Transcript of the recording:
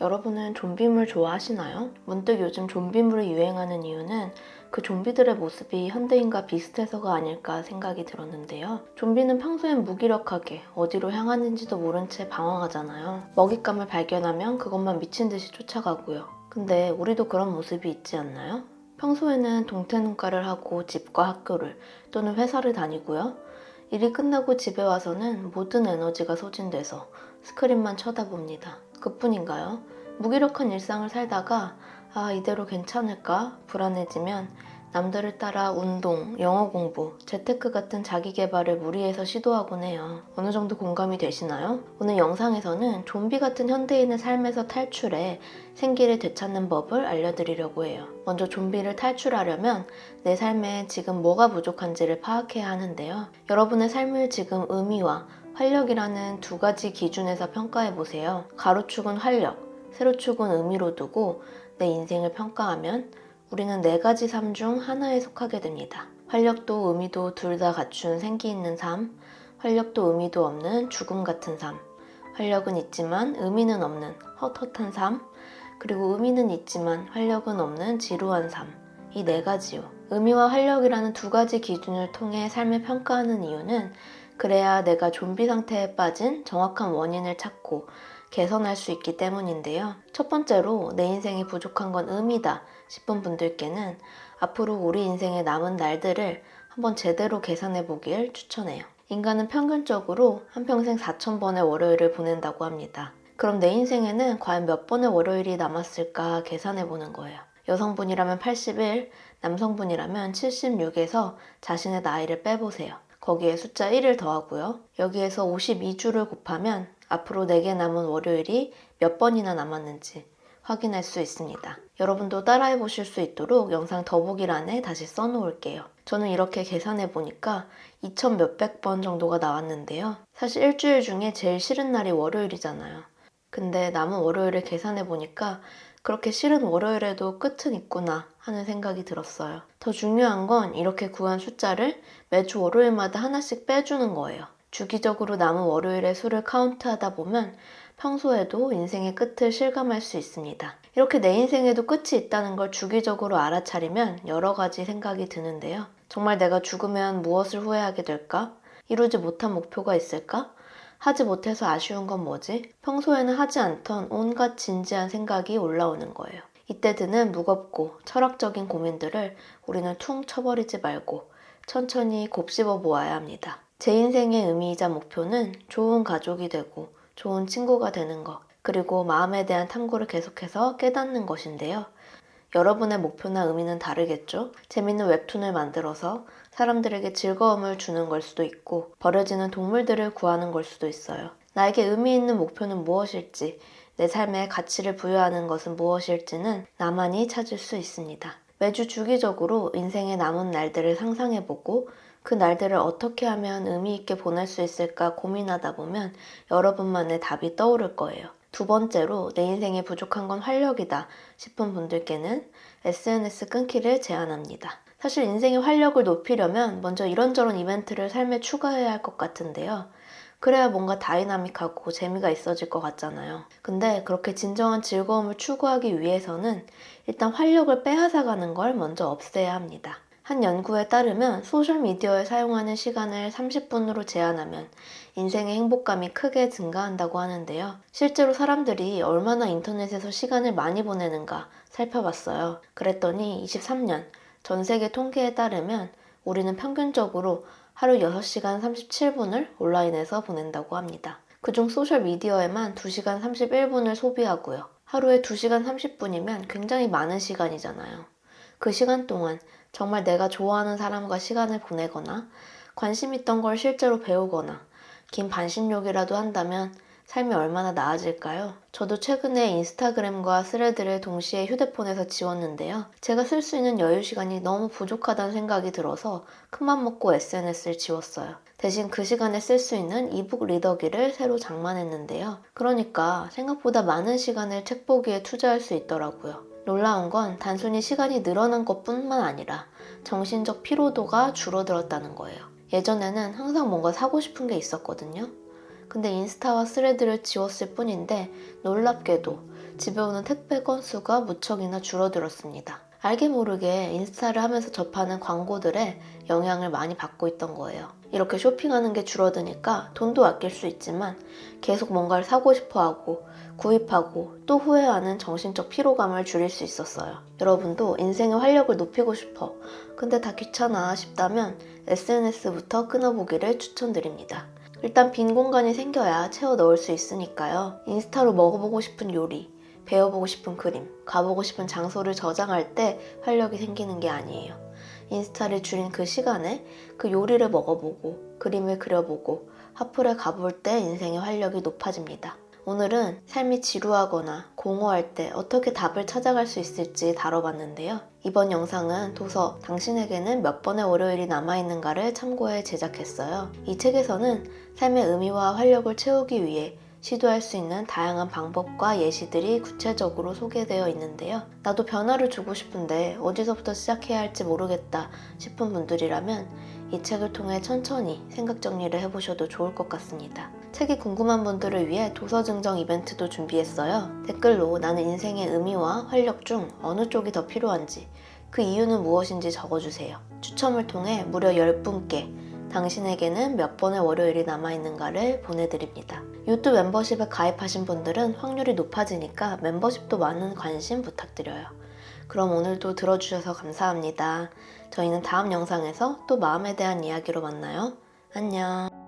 여러분은 좀비물 좋아하시나요? 문득 요즘 좀비물이 유행하는 이유는 그 좀비들의 모습이 현대인과 비슷해서가 아닐까 생각이 들었는데요. 좀비는 평소엔 무기력하게 어디로 향하는지도 모른 채 방황하잖아요. 먹잇감을 발견하면 그것만 미친 듯이 쫓아가고요. 근데 우리도 그런 모습이 있지 않나요? 평소에는 동태눈깔을 하고 집과 학교를 또는 회사를 다니고요. 일이 끝나고 집에 와서는 모든 에너지가 소진돼서 스크린만 쳐다봅니다. 그뿐인가요? 무기력한 일상을 살다가 이대로 괜찮을까 불안해지면 남들을 따라 운동, 영어 공부, 재테크 같은 자기 개발을 무리해서 시도하곤 해요. 어느 정도 공감이 되시나요? 오늘 영상에서는 좀비 같은 현대인의 삶에서 탈출해 생기를 되찾는 법을 알려드리려고 해요. 먼저 좀비를 탈출하려면 내 삶에 지금 뭐가 부족한지를 파악해야 하는데요. 여러분의 삶을 지금 의미와 활력이라는 두 가지 기준에서 평가해보세요. 가로축은 활력, 세로축은 의미로 두고 내 인생을 평가하면 우리는 네 가지 삶 중 하나에 속하게 됩니다. 활력도 의미도 둘 다 갖춘 생기 있는 삶, 활력도 의미도 없는 죽음 같은 삶, 활력은 있지만 의미는 없는 헛헛한 삶, 그리고 의미는 있지만 활력은 없는 지루한 삶. 이 네 가지요. 의미와 활력이라는 두 가지 기준을 통해 삶을 평가하는 이유는 그래야 내가 좀비 상태에 빠진 정확한 원인을 찾고 개선할 수 있기 때문인데요. 첫 번째로 내 인생에 부족한 건 의미다 싶은 분들께는 앞으로 우리 인생의 남은 날들을 한번 제대로 계산해 보길 추천해요. 인간은 평균적으로 한평생 4,000번의 월요일을 보낸다고 합니다. 그럼 내 인생에는 과연 몇 번의 월요일이 남았을까 계산해 보는 거예요. 여성분이라면 81, 남성분이라면 76에서 자신의 나이를 빼보세요. 거기에 숫자 1을 더하고요. 여기에서 52주를 곱하면 앞으로 내게 남은 월요일이 몇 번이나 남았는지 확인할 수 있습니다. 여러분도 따라해 보실 수 있도록 영상 더보기란에 다시 써놓을게요. 저는 이렇게 계산해 보니까 2,000 몇백 번 정도가 나왔는데요. 사실 일주일 중에 제일 싫은 날이 월요일이잖아요. 근데 남은 월요일을 계산해 보니까 그렇게 싫은 월요일에도 끝은 있구나 하는 생각이 들었어요. 더 중요한 건 이렇게 구한 숫자를 매주 월요일마다 하나씩 빼주는 거예요. 주기적으로 남은 월요일의 수를 카운트하다 보면 평소에도 인생의 끝을 실감할 수 있습니다. 이렇게 내 인생에도 끝이 있다는 걸 주기적으로 알아차리면 여러 가지 생각이 드는데요. 정말 내가 죽으면 무엇을 후회하게 될까? 이루지 못한 목표가 있을까? 하지 못해서 아쉬운 건 뭐지? 평소에는 하지 않던 온갖 진지한 생각이 올라오는 거예요. 이때 드는 무겁고 철학적인 고민들을 우리는 퉁 쳐버리지 말고 천천히 곱씹어 보아야 합니다. 제 인생의 의미이자 목표는 좋은 가족이 되고 좋은 친구가 되는 것, 그리고 마음에 대한 탐구를 계속해서 깨닫는 것인데요. 여러분의 목표나 의미는 다르겠죠? 재밌는 웹툰을 만들어서 사람들에게 즐거움을 주는 걸 수도 있고 버려지는 동물들을 구하는 걸 수도 있어요. 나에게 의미 있는 목표는 무엇일지, 내 삶에 가치를 부여하는 것은 무엇일지는 나만이 찾을 수 있습니다. 매주 주기적으로 인생의 남은 날들을 상상해보고 그 날들을 어떻게 하면 의미 있게 보낼 수 있을까 고민하다 보면 여러분만의 답이 떠오를 거예요. 두 번째로 내 인생에 부족한 건 활력이다 싶은 분들께는 SNS 끊기를 제안합니다. 사실 인생의 활력을 높이려면 먼저 이런저런 이벤트를 삶에 추가해야 할 것 같은데요. 그래야 뭔가 다이나믹하고 재미가 있어질 것 같잖아요. 근데 그렇게 진정한 즐거움을 추구하기 위해서는 일단 활력을 빼앗아가는 걸 먼저 없애야 합니다. 한 연구에 따르면 소셜미디어에 사용하는 시간을 30분으로 제한하면 인생의 행복감이 크게 증가한다고 하는데요. 실제로 사람들이 얼마나 인터넷에서 시간을 많이 보내는가 살펴봤어요. 그랬더니 23년 전 세계 통계에 따르면 우리는 평균적으로 하루 6시간 37분을 온라인에서 보낸다고 합니다. 그중 소셜미디어에만 2시간 31분을 소비하고요. 하루에 2시간 30분이면 굉장히 많은 시간이잖아요. 그 시간 동안 정말 내가 좋아하는 사람과 시간을 보내거나 관심 있던 걸 실제로 배우거나 긴 반신욕이라도 한다면 삶이 얼마나 나아질까요? 저도 최근에 인스타그램과 스레드를 동시에 휴대폰에서 지웠는데요. 제가 쓸 수 있는 여유 시간이 너무 부족하다는 생각이 들어서 큰맘 먹고 SNS를 지웠어요. 대신 그 시간에 쓸 수 있는 이북 리더기를 새로 장만했는데요. 그러니까 생각보다 많은 시간을 책 보기에 투자할 수 있더라고요. 놀라운 건 단순히 시간이 늘어난 것뿐만 아니라 정신적 피로도가 줄어들었다는 거예요. 예전에는 항상 뭔가 사고 싶은 게 있었거든요. 근데 인스타와 스레드를 지웠을 뿐인데 놀랍게도 집에 오는 택배 건수가 무척이나 줄어들었습니다. 알게 모르게 인스타를 하면서 접하는 광고들에 영향을 많이 받고 있던 거예요. 이렇게 쇼핑하는 게 줄어드니까 돈도 아낄 수 있지만 계속 뭔가를 사고 싶어 하고 구입하고 또 후회하는 정신적 피로감을 줄일 수 있었어요. 여러분도 인생의 활력을 높이고 싶어. 근데 다 귀찮아 싶다면 SNS부터 끊어보기를 추천드립니다. 일단 빈 공간이 생겨야 채워 넣을 수 있으니까요. 인스타로 먹어보고 싶은 요리, 배워보고 싶은 그림, 가보고 싶은 장소를 저장할 때 활력이 생기는 게 아니에요. 인스타를 줄인 그 시간에 그 요리를 먹어보고 그림을 그려보고 하플에 가볼 때 인생의 활력이 높아집니다. 오늘은 삶이 지루하거나 공허할 때 어떻게 답을 찾아갈 수 있을지 다뤄봤는데요. 이번 영상은 도서 당신에게는 몇 번의 월요일이 남아있는가를 참고해 제작했어요. 이 책에서는 삶의 의미와 활력을 채우기 위해 시도할 수 있는 다양한 방법과 예시들이 구체적으로 소개되어 있는데요. 나도 변화를 주고 싶은데 어디서부터 시작해야 할지 모르겠다 싶은 분들이라면 이 책을 통해 천천히 생각 정리를 해보셔도 좋을 것 같습니다. 책이 궁금한 분들을 위해 도서 증정 이벤트도 준비했어요. 댓글로 나는 인생의 의미와 활력 중 어느 쪽이 더 필요한지, 그 이유는 무엇인지 적어주세요. 추첨을 통해 무려 10분께 당신에게는 몇 번의 월요일이 남아있는가를 보내드립니다. 유튜브 멤버십에 가입하신 분들은 확률이 높아지니까 멤버십도 많은 관심 부탁드려요. 그럼 오늘도 들어주셔서 감사합니다. 저희는 다음 영상에서 또 마음에 대한 이야기로 만나요. 안녕.